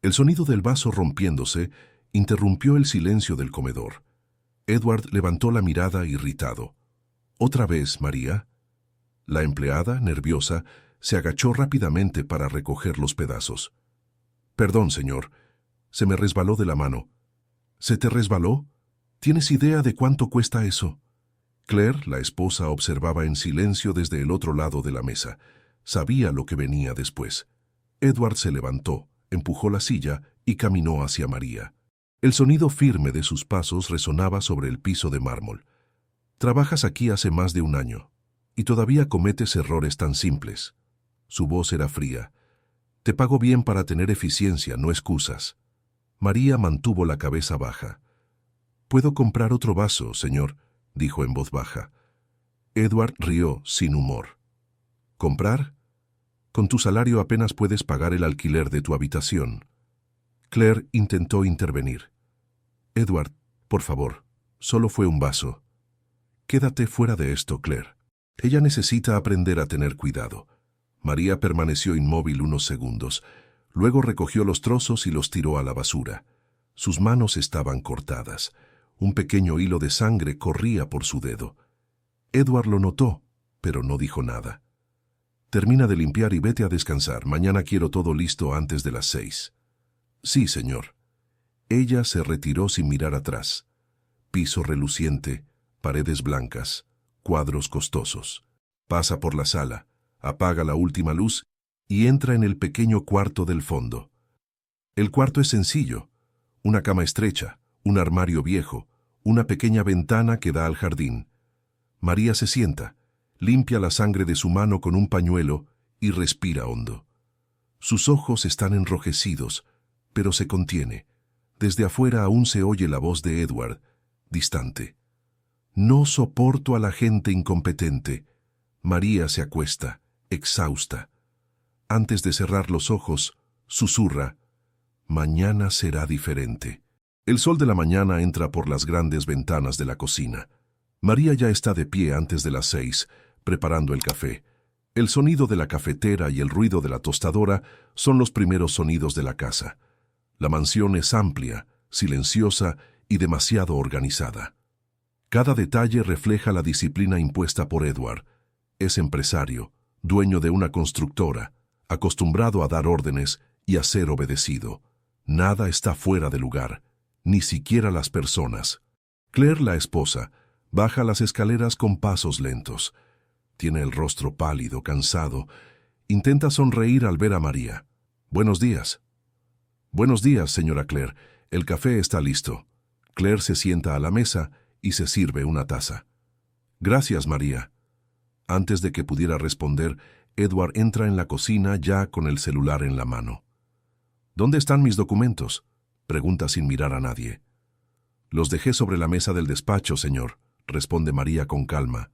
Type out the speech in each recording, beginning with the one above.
El sonido del vaso rompiéndose interrumpió el silencio del comedor. Edward levantó la mirada irritado. «¿Otra vez, María?» La empleada, nerviosa, se agachó rápidamente para recoger los pedazos. «Perdón, señor. Se me resbaló de la mano». «¿Se te resbaló? ¿Tienes idea de cuánto cuesta eso?» Claire, la esposa, observaba en silencio desde el otro lado de la mesa. Sabía lo que venía después. Edward se levantó, empujó la silla y caminó hacia María. El sonido firme de sus pasos resonaba sobre el piso de mármol. «Trabajas aquí hace más de un año, y todavía cometes errores tan simples». Su voz era fría. «Te pago bien para tener eficiencia, no excusas». María mantuvo la cabeza baja. «¿Puedo comprar otro vaso, señor?», dijo en voz baja. Edward rió sin humor. «¿Comprar? Con tu salario apenas puedes pagar el alquiler de tu habitación». Claire intentó intervenir. «Edward, por favor, solo fue un vaso». «Quédate fuera de esto, Claire. Ella necesita aprender a tener cuidado». María permaneció inmóvil unos segundos. Luego recogió los trozos y los tiró a la basura. Sus manos estaban cortadas. Un pequeño hilo de sangre corría por su dedo. Edward lo notó, pero no dijo nada. «Termina de limpiar y vete a descansar. Mañana quiero todo listo antes de las 6». «Sí, señor». Ella se retiró sin mirar atrás. Piso reluciente, paredes blancas, cuadros costosos. Pasa por la sala, apaga la última luz y entra en el pequeño cuarto del fondo. El cuarto es sencillo. Una cama estrecha, un armario viejo, una pequeña ventana que da al jardín. María se sienta, limpia la sangre de su mano con un pañuelo y respira hondo. Sus ojos están enrojecidos, pero se contiene. Desde afuera aún se oye la voz de Edward, distante. «No soporto a la gente incompetente». María se acuesta, exhausta. Antes de cerrar los ojos, susurra: «Mañana será diferente». El sol de la mañana entra por las grandes ventanas de la cocina. María ya está de pie antes de las 6, preparando el café. El sonido de la cafetera y el ruido de la tostadora son los primeros sonidos de la casa. La mansión es amplia, silenciosa y demasiado organizada. Cada detalle refleja la disciplina impuesta por Edward. Es empresario, dueño de una constructora, acostumbrado a dar órdenes y a ser obedecido. Nada está fuera de lugar, ni siquiera las personas. Claire, la esposa, baja las escaleras con pasos lentos. Tiene el rostro pálido, cansado. Intenta sonreír al ver a María. «Buenos días». «Buenos días, señora Claire. El café está listo». Claire se sienta a la mesa y se sirve una taza. «Gracias, María». Antes de que pudiera responder, Edward entra en la cocina ya con el celular en la mano. «¿Dónde están mis documentos?», pregunta sin mirar a nadie. «Los dejé sobre la mesa del despacho, señor», responde María con calma.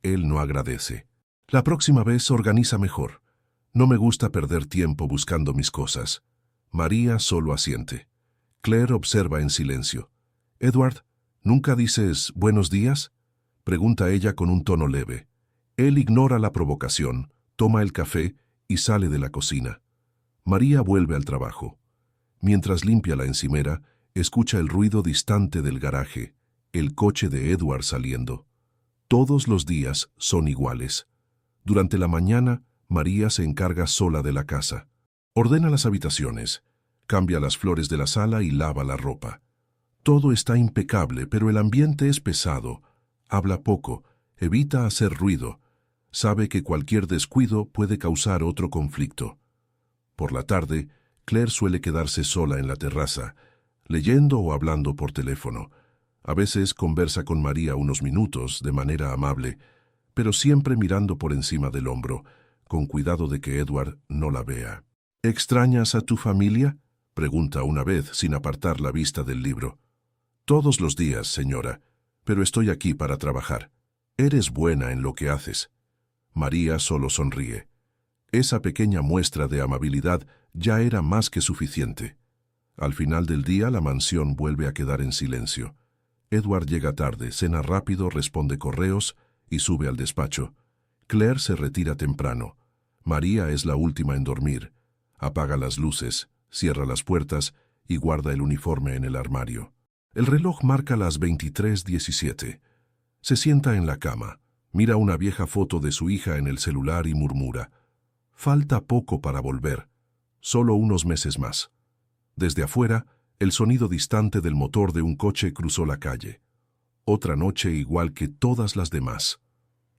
Él no agradece. «La próxima vez organiza mejor. No me gusta perder tiempo buscando mis cosas». María solo asiente. Claire observa en silencio. «Edward, ¿nunca dices buenos días?», pregunta ella con un tono leve. Él ignora la provocación, toma el café y sale de la cocina. María vuelve al trabajo. Mientras limpia la encimera, escucha el ruido distante del garaje, el coche de Edward saliendo. Todos los días son iguales. Durante la mañana, María se encarga sola de la casa. Ordena las habitaciones, cambia las flores de la sala y lava la ropa. Todo está impecable, pero el ambiente es pesado. Habla poco, evita hacer ruido. Sabe que cualquier descuido puede causar otro conflicto. Por la tarde, Claire suele quedarse sola en la terraza, leyendo o hablando por teléfono. A veces conversa con María unos minutos de manera amable, pero siempre mirando por encima del hombro, con cuidado de que Edward no la vea. «¿Extrañas a tu familia?», pregunta una vez sin apartar la vista del libro. «Todos los días, señora, pero estoy aquí para trabajar. Eres buena en lo que haces». María solo sonríe. Esa pequeña muestra de amabilidad ya era más que suficiente. Al final del día la mansión vuelve a quedar en silencio. Edward llega tarde, cena rápido, responde correos y sube al despacho. Claire se retira temprano. María es la última en dormir. Apaga las luces, cierra las puertas y guarda el uniforme en el armario. El reloj marca las 23:17. Se sienta en la cama, mira una vieja foto de su hija en el celular y murmura: falta poco para volver, solo unos meses más. Desde afuera, el sonido distante del motor de un coche cruzó la calle. Otra noche igual que todas las demás.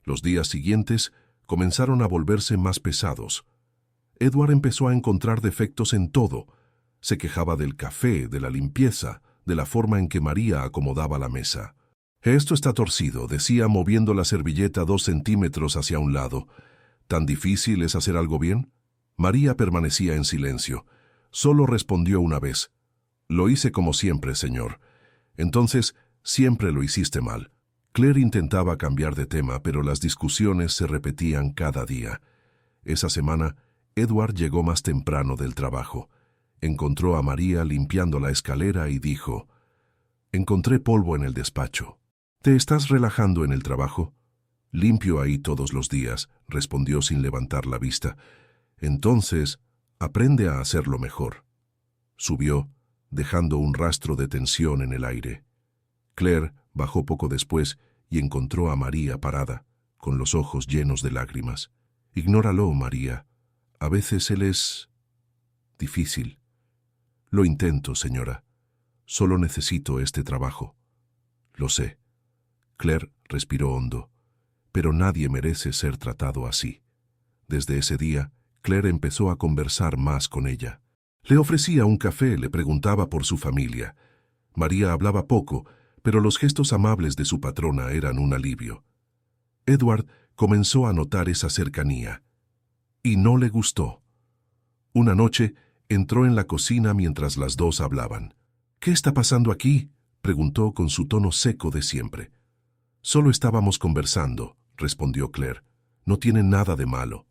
Los días siguientes comenzaron a volverse más pesados. Edward empezó a encontrar defectos en todo. Se quejaba del café, de la limpieza, de la forma en que María acomodaba la mesa. «Esto está torcido», decía moviendo la servilleta 2 centímetros hacia un lado. ¿Tan difícil es hacer algo bien? María permanecía en silencio. Solo respondió una vez: «Lo hice como siempre, señor». «Entonces, siempre lo hiciste mal». Claire intentaba cambiar de tema, pero las discusiones se repetían cada día. Esa semana, Edward llegó más temprano del trabajo. Encontró a María limpiando la escalera y dijo: «Encontré polvo en el despacho. ¿Te estás relajando en el trabajo?» «Limpio ahí todos los días», respondió sin levantar la vista. «Entonces, aprende a hacerlo mejor». Subió, dejando un rastro de tensión en el aire. Claire bajó poco después y encontró a María parada, con los ojos llenos de lágrimas. «Ignóralo, María. A veces él es difícil». «Lo intento, señora. Solo necesito este trabajo». «Lo sé». Claire respiró hondo. Pero nadie merece ser tratado así. Desde ese día, Claire empezó a conversar más con ella. Le ofrecía un café, le preguntaba por su familia. María hablaba poco, pero los gestos amables de su patrona eran un alivio. Edward comenzó a notar esa cercanía. Y no le gustó. Una noche, entró en la cocina mientras las dos hablaban. «¿Qué está pasando aquí?», preguntó con su tono seco de siempre. «Solo estábamos conversando», respondió Claire. «No tiene nada de malo».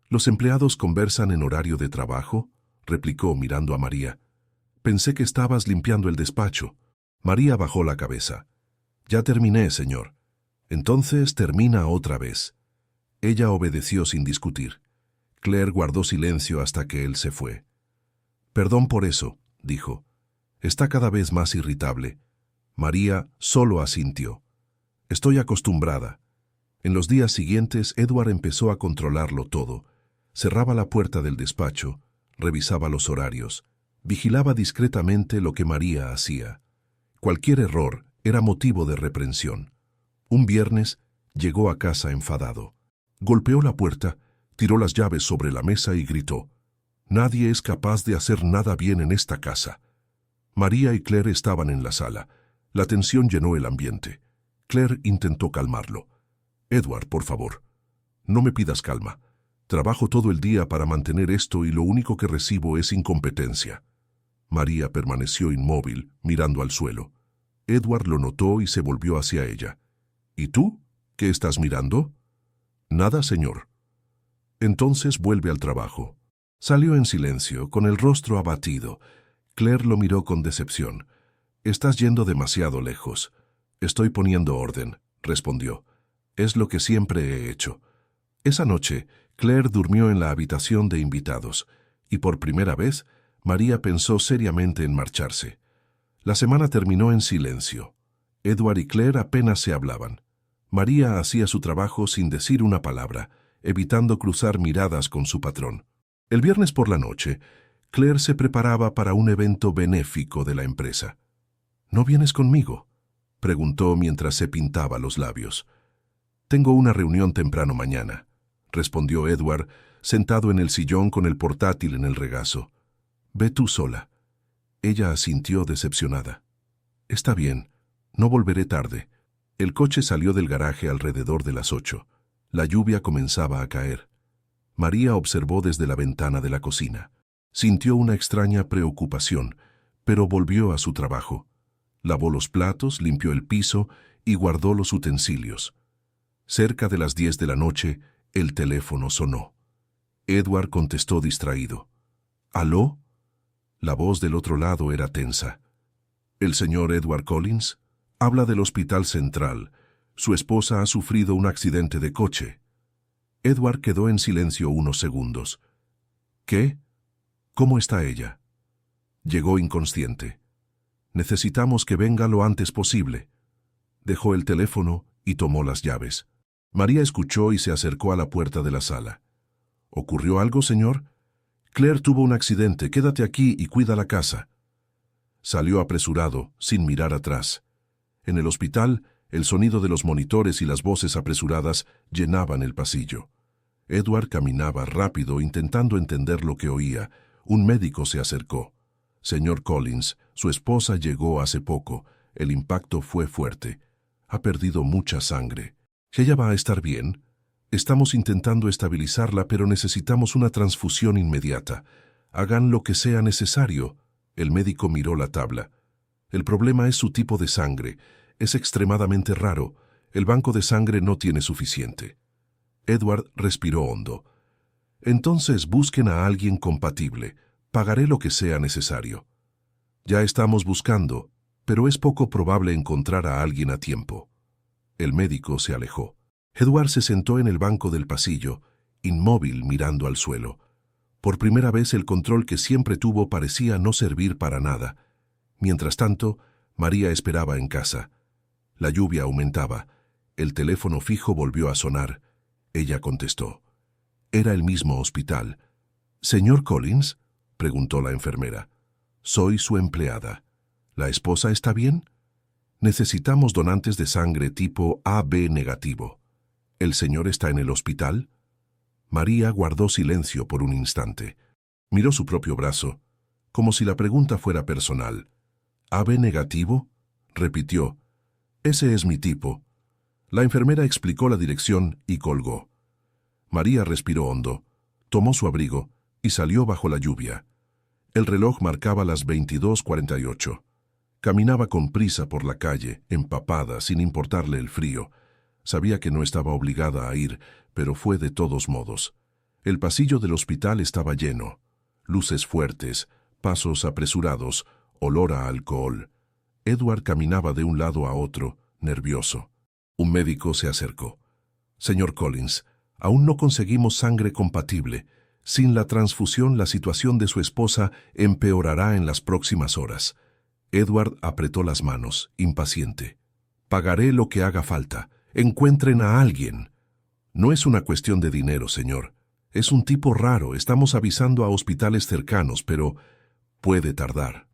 «¿Los empleados conversan en horario de trabajo?», replicó mirando a María. «Pensé que estabas limpiando el despacho». María bajó la cabeza. «Ya terminé, señor». «Entonces termina otra vez». Ella obedeció sin discutir. Claire guardó silencio hasta que él se fue. «Perdón por eso», dijo. «Está cada vez más irritable». María solo asintió. «Estoy acostumbrada». En los días siguientes, Edward empezó a controlarlo todo. Cerraba la puerta del despacho, revisaba los horarios, vigilaba discretamente lo que María hacía. Cualquier error era motivo de reprensión. Un viernes, llegó a casa enfadado. Golpeó la puerta, tiró las llaves sobre la mesa y gritó: «Nadie es capaz de hacer nada bien en esta casa». María y Claire estaban en la sala. La tensión llenó el ambiente. Claire intentó calmarlo. «Edward, por favor, no me pidas calma. Trabajo todo el día para mantener esto y lo único que recibo es incompetencia». María permaneció inmóvil, mirando al suelo. Edward lo notó y se volvió hacia ella. «¿Y tú? ¿Qué estás mirando?» «Nada, señor». «Entonces vuelve al trabajo». Salió en silencio, con el rostro abatido. Claire lo miró con decepción. «Estás yendo demasiado lejos». «Estoy poniendo orden», respondió. «Es lo que siempre he hecho». Esa noche, Claire durmió en la habitación de invitados, y por primera vez, María pensó seriamente en marcharse. La semana terminó en silencio. Edward y Claire apenas se hablaban. María hacía su trabajo sin decir una palabra, evitando cruzar miradas con su patrón. El viernes por la noche, Claire se preparaba para un evento benéfico de la empresa. «¿No vienes conmigo?», preguntó mientras se pintaba los labios. «Tengo una reunión temprano mañana», respondió Edward, sentado en el sillón con el portátil en el regazo. «Ve tú sola». Ella asintió decepcionada. «Está bien, no volveré tarde». El coche salió del garaje alrededor de las 8. La lluvia comenzaba a caer. María observó desde la ventana de la cocina. Sintió una extraña preocupación, pero volvió a su trabajo. Lavó los platos, limpió el piso y guardó los utensilios. Cerca de las 10 de la noche, el teléfono sonó. Edward contestó distraído. «¿Aló?». La voz del otro lado era tensa. «¿El señor Edward Collins? Habla del Hospital Central. Su esposa ha sufrido un accidente de coche». Edward quedó en silencio unos segundos. «¿Qué? ¿Cómo está ella?». Llegó inconsciente. Necesitamos que venga lo antes posible. Dejó el teléfono y tomó las llaves. María escuchó y se acercó a la puerta de la sala. ¿Ocurrió algo, señor? Claire tuvo un accidente. Quédate aquí y cuida la casa. Salió apresurado, sin mirar atrás. En el hospital, el sonido de los monitores y las voces apresuradas llenaban el pasillo. Edward caminaba rápido intentando entender lo que oía. Un médico se acercó. Señor Collins, su esposa llegó hace poco. El impacto fue fuerte. Ha perdido mucha sangre. ¿Ella va a estar bien? Estamos intentando estabilizarla, pero necesitamos una transfusión inmediata. Hagan lo que sea necesario. El médico miró la tabla. El problema es su tipo de sangre. Es extremadamente raro. El banco de sangre no tiene suficiente. Edward respiró hondo. Entonces busquen a alguien compatible. Pagaré lo que sea necesario. Ya estamos buscando, pero es poco probable encontrar a alguien a tiempo. El médico se alejó. Edward se sentó en el banco del pasillo, inmóvil mirando al suelo. Por primera vez el control que siempre tuvo parecía no servir para nada. Mientras tanto, María esperaba en casa. La lluvia aumentaba. El teléfono fijo volvió a sonar. Ella contestó. Era el mismo hospital. «¿Señor Collins?», preguntó la enfermera. «Soy su empleada. ¿La esposa está bien? Necesitamos donantes de sangre tipo AB negativo. ¿El señor está en el hospital?». María guardó silencio por un instante. Miró su propio brazo, como si la pregunta fuera personal. «¿AB negativo?», repitió. «Ese es mi tipo». La enfermera explicó la dirección y colgó. María respiró hondo, tomó su abrigo y salió bajo la lluvia. El reloj marcaba las 22:48. Caminaba con prisa por la calle, empapada, sin importarle el frío. Sabía que no estaba obligada a ir, pero fue de todos modos. El pasillo del hospital estaba lleno. Luces fuertes, pasos apresurados, olor a alcohol. Edward caminaba de un lado a otro, nervioso. Un médico se acercó. «Señor Collins, aún no conseguimos sangre compatible. Sin la transfusión, la situación de su esposa empeorará en las próximas horas». Edward apretó las manos, impaciente. «Pagaré lo que haga falta. Encuentren a alguien». «No es una cuestión de dinero, señor. Es un tipo raro. Estamos avisando a hospitales cercanos, pero puede tardar».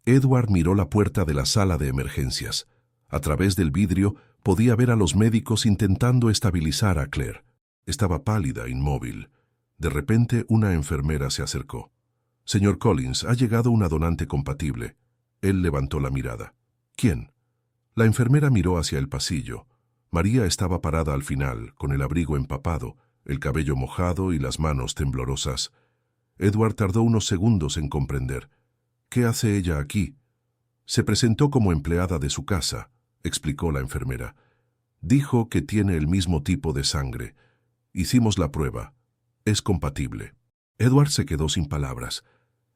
Edward miró la puerta de la sala de emergencias. A través del vidrio podía ver a los médicos intentando estabilizar a Claire. Estaba pálida, inmóvil. De repente, una enfermera se acercó. «Señor Collins, ha llegado una donante compatible». Él levantó la mirada. «¿Quién?». La enfermera miró hacia el pasillo. María estaba parada al final, con el abrigo empapado, el cabello mojado y las manos temblorosas. Edward tardó unos segundos en comprender. «¿Qué hace ella aquí?». «Se presentó como empleada de su casa», explicó la enfermera. «Dijo que tiene el mismo tipo de sangre. Hicimos la prueba. Es compatible». Edward se quedó sin palabras.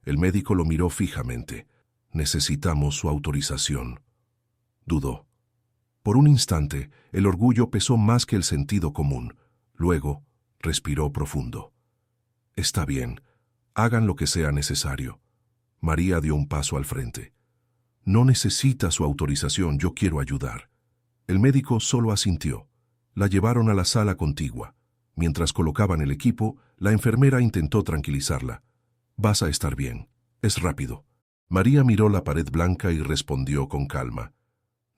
El médico lo miró fijamente. «Necesitamos su autorización». Dudó. Por un instante, el orgullo pesó más que el sentido común. Luego, respiró profundo. «Está bien. Hagan lo que sea necesario». María dio un paso al frente. «No necesita su autorización, yo quiero ayudar». El médico solo asintió. La llevaron a la sala contigua. Mientras colocaban el equipo, la enfermera intentó tranquilizarla. «Vas a estar bien. Es rápido». María miró la pared blanca y respondió con calma.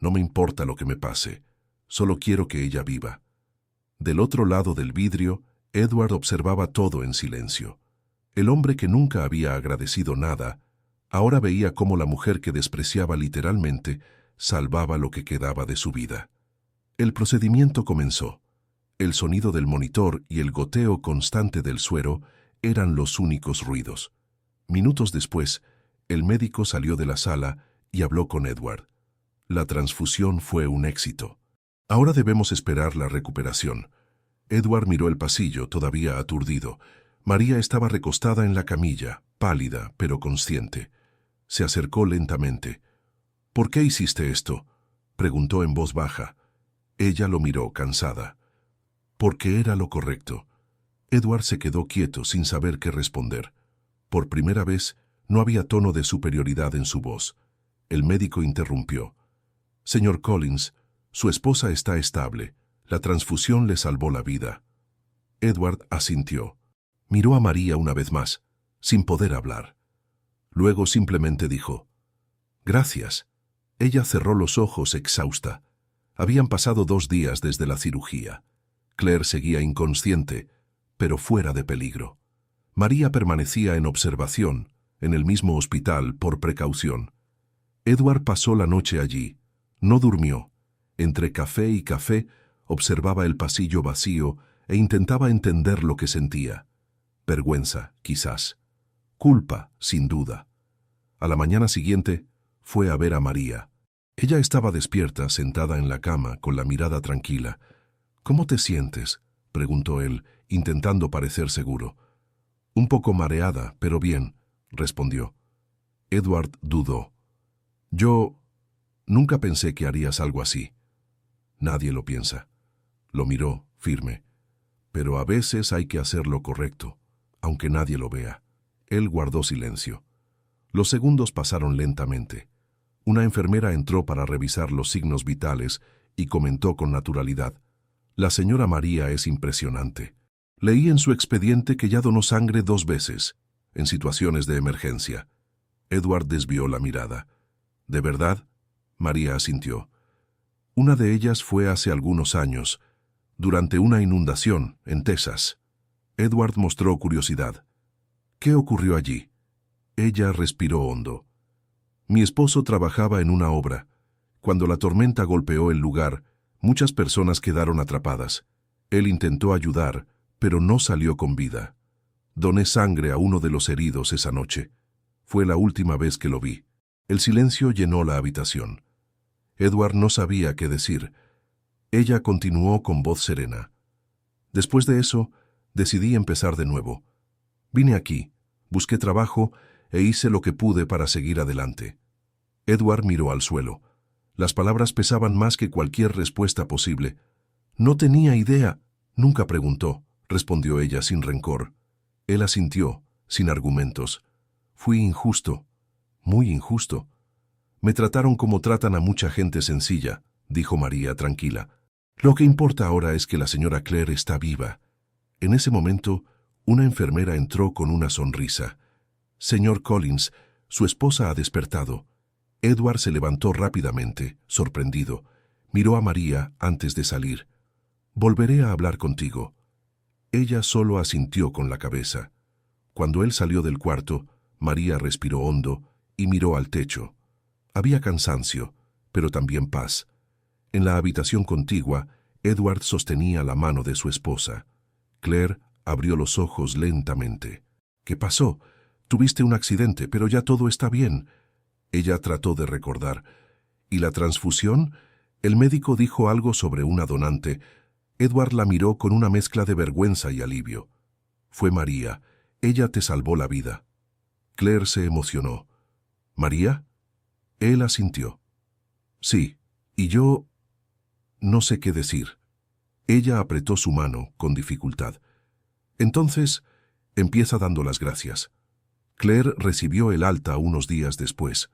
«No me importa lo que me pase. Solo quiero que ella viva». Del otro lado del vidrio, Edward observaba todo en silencio. El hombre que nunca había agradecido nada, ahora veía cómo la mujer que despreciaba literalmente salvaba lo que quedaba de su vida. El procedimiento comenzó. El sonido del monitor y el goteo constante del suero eran los únicos ruidos. Minutos después, el médico salió de la sala y habló con Edward. La transfusión fue un éxito. Ahora debemos esperar la recuperación. Edward miró el pasillo, todavía aturdido. María estaba recostada en la camilla, pálida, pero consciente. Se acercó lentamente. «¿Por qué hiciste esto?», preguntó en voz baja. Ella lo miró, cansada. «Porque era lo correcto». Edward se quedó quieto, sin saber qué responder. Por primera vez, No había tono de superioridad en su voz. El médico interrumpió. «Señor Collins, su esposa está estable. La transfusión le salvó la vida». Edward asintió. Miró a María una vez más, sin poder hablar. Luego simplemente dijo: «Gracias». Ella cerró los ojos exhausta. Habían pasado 2 días desde la cirugía. Claire seguía inconsciente, pero fuera de peligro. María permanecía en observación, en el mismo hospital, por precaución. Edward pasó la noche allí. No durmió. Entre café y café, observaba el pasillo vacío e intentaba entender lo que sentía. Vergüenza, quizás. Culpa, sin duda. A la mañana siguiente, fue a ver a María. Ella estaba despierta, sentada en la cama, con la mirada tranquila. «¿Cómo te sientes?», preguntó él, intentando parecer seguro. «Un poco mareada, pero bien», respondió. Edward dudó. «Yo nunca pensé que harías algo así». «Nadie lo piensa». Lo miró, firme. «Pero a veces hay que hacer lo correcto, aunque nadie lo vea». Él guardó silencio. Los segundos pasaron lentamente. Una enfermera entró para revisar los signos vitales y comentó con naturalidad: «La señora María es impresionante. Leí en su expediente que ya donó sangre 2 veces, en situaciones de emergencia». Edward desvió la mirada. «¿De verdad?». María asintió. «Una de ellas fue hace algunos años, durante una inundación en Texas». Edward mostró curiosidad. «¿Qué ocurrió allí?». Ella respiró hondo. «Mi esposo trabajaba en una obra. Cuando la tormenta golpeó el lugar, muchas personas quedaron atrapadas. Él intentó ayudar, pero no salió con vida. Doné sangre a uno de los heridos esa noche. Fue la última vez que lo vi». El silencio llenó la habitación. Edward no sabía qué decir. Ella continuó con voz serena. «Después de eso, decidí empezar de nuevo. Vine aquí, busqué trabajo e hice lo que pude para seguir adelante». Edward miró al suelo. Las palabras pesaban más que cualquier respuesta posible. «No tenía idea». «Nunca preguntó», respondió ella sin rencor. Él asintió, sin argumentos. «Fui injusto, muy injusto. Me trataron como tratan a mucha gente sencilla», dijo María tranquila. «Lo que importa ahora es que la señora Claire está viva». En ese momento, una enfermera entró con una sonrisa. «Señor Collins, su esposa ha despertado». Edward se levantó rápidamente, sorprendido. Miró a María antes de salir. «Volveré a hablar contigo». Ella solo asintió con la cabeza. Cuando él salió del cuarto, María respiró hondo y miró al techo. Había cansancio, pero también paz. En la habitación contigua, Edward sostenía la mano de su esposa. Claire abrió los ojos lentamente. «¿Qué pasó? Tuviste un accidente, pero ya todo está bien». Ella trató de recordar. «¿Y la transfusión?». El médico dijo algo sobre una donante. Edward la miró con una mezcla de vergüenza y alivio. «Fue María. Ella te salvó la vida». Claire se emocionó. «¿María?». Él asintió. «Sí, y yo no sé qué decir». Ella apretó su mano con dificultad. «Entonces, empieza dando las gracias». Claire recibió el alta unos días después.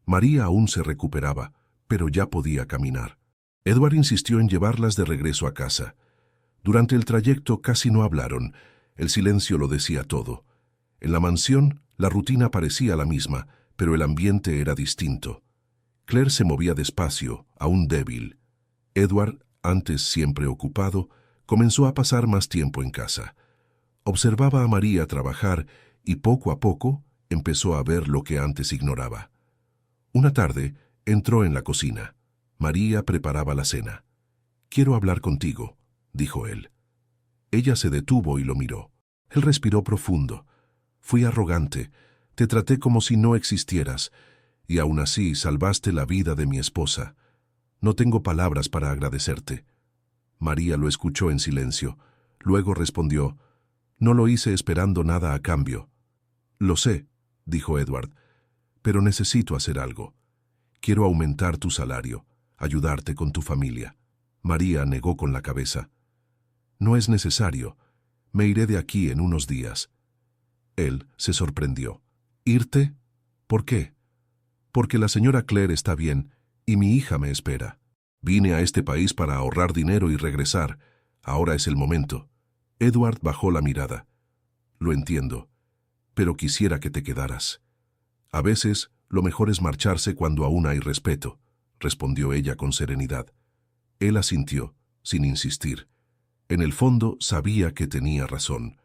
María aún se recuperaba, pero ya podía caminar. Edward insistió en llevarlas de regreso a casa. Durante el trayecto casi no hablaron. El silencio lo decía todo. En la mansión, la rutina parecía la misma, pero el ambiente era distinto. Claire se movía despacio, aún débil. Edward, antes siempre ocupado, comenzó a pasar más tiempo en casa. Observaba a María trabajar y poco a poco empezó a ver lo que antes ignoraba. Una tarde entró en la cocina. María preparaba la cena. «Quiero hablar contigo», dijo él. Ella se detuvo y lo miró. Él respiró profundo. «Fui arrogante, te traté como si no existieras, y aún así salvaste la vida de mi esposa. No tengo palabras para agradecerte». María lo escuchó en silencio. Luego respondió: «No lo hice esperando nada a cambio». «Lo sé», dijo Edward, «pero necesito hacer algo. Quiero aumentar tu salario, ayudarte con tu familia». María negó con la cabeza. «No es necesario. Me iré de aquí en unos días». Él se sorprendió. ¿Irte? ¿Por qué? Porque la señora Claire está bien y mi hija me espera. Vine a este país para ahorrar dinero y regresar. Ahora es el momento. Edward bajó la mirada. Lo entiendo, pero quisiera que te quedaras. A veces, lo mejor es marcharse cuando aún hay respeto, respondió ella con serenidad. Él asintió, sin insistir. En el fondo, sabía que tenía razón.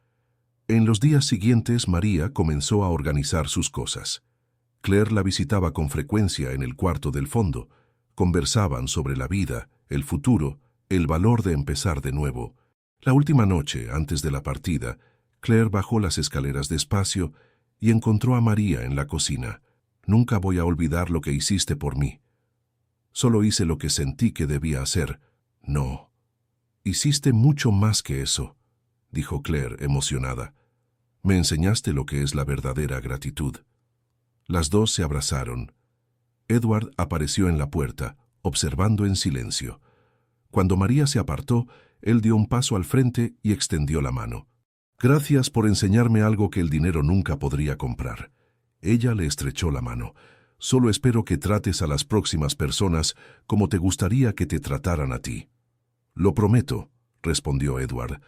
En los días siguientes, María comenzó a organizar sus cosas. Claire la visitaba con frecuencia en el cuarto del fondo. Conversaban sobre la vida, el futuro, el valor de empezar de nuevo. La última noche, antes de la partida, Claire bajó las escaleras despacio y encontró a María en la cocina. Nunca voy a olvidar lo que hiciste por mí. Solo hice lo que sentí que debía hacer. No. Hiciste mucho más que eso, dijo Claire emocionada. Me enseñaste lo que es la verdadera gratitud. Las dos se abrazaron. Edward apareció en la puerta, observando en silencio. Cuando María se apartó, él dio un paso al frente y extendió la mano. Gracias por enseñarme algo que el dinero nunca podría comprar. Ella le estrechó la mano. Solo espero que trates a las próximas personas como te gustaría que te trataran a ti. Lo prometo, respondió Edward.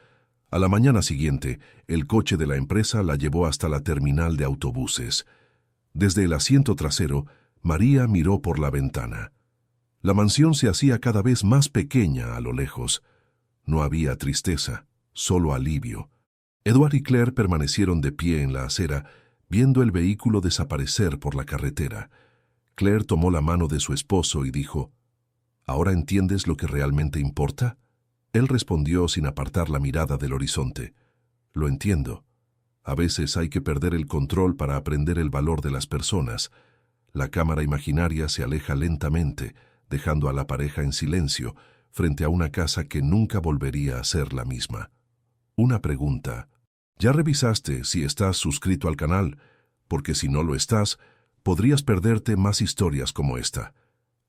A la mañana siguiente, el coche de la empresa la llevó hasta la terminal de autobuses. Desde el asiento trasero, María miró por la ventana. La mansión se hacía cada vez más pequeña a lo lejos. No había tristeza, solo alivio. Edward y Claire permanecieron de pie en la acera, viendo el vehículo desaparecer por la carretera. Claire tomó la mano de su esposo y dijo, ¿ahora entiendes lo que realmente importa? Él respondió sin apartar la mirada del horizonte. Lo entiendo. A veces hay que perder el control para aprender el valor de las personas. La cámara imaginaria se aleja lentamente, dejando a la pareja en silencio, frente a una casa que nunca volvería a ser la misma. Una pregunta. ¿Ya revisaste si estás suscrito al canal? Porque si no lo estás, podrías perderte más historias como esta.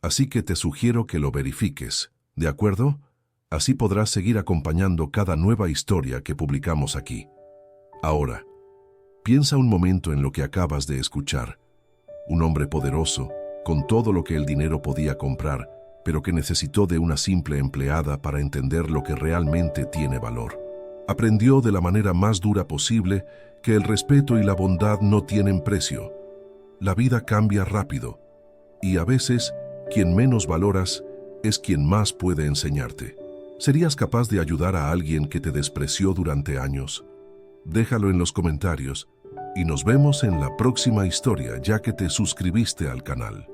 Así que te sugiero que lo verifiques. ¿De acuerdo? Así podrás seguir acompañando cada nueva historia que publicamos aquí. Ahora, piensa un momento en lo que acabas de escuchar. Un hombre poderoso, con todo lo que el dinero podía comprar, pero que necesitó de una simple empleada para entender lo que realmente tiene valor. Aprendió de la manera más dura posible que el respeto y la bondad no tienen precio. La vida cambia rápido, y a veces, quien menos valoras es quien más puede enseñarte. ¿Serías capaz de ayudar a alguien que te despreció durante años? Déjalo en los comentarios y nos vemos en la próxima historia ya que te suscribiste al canal.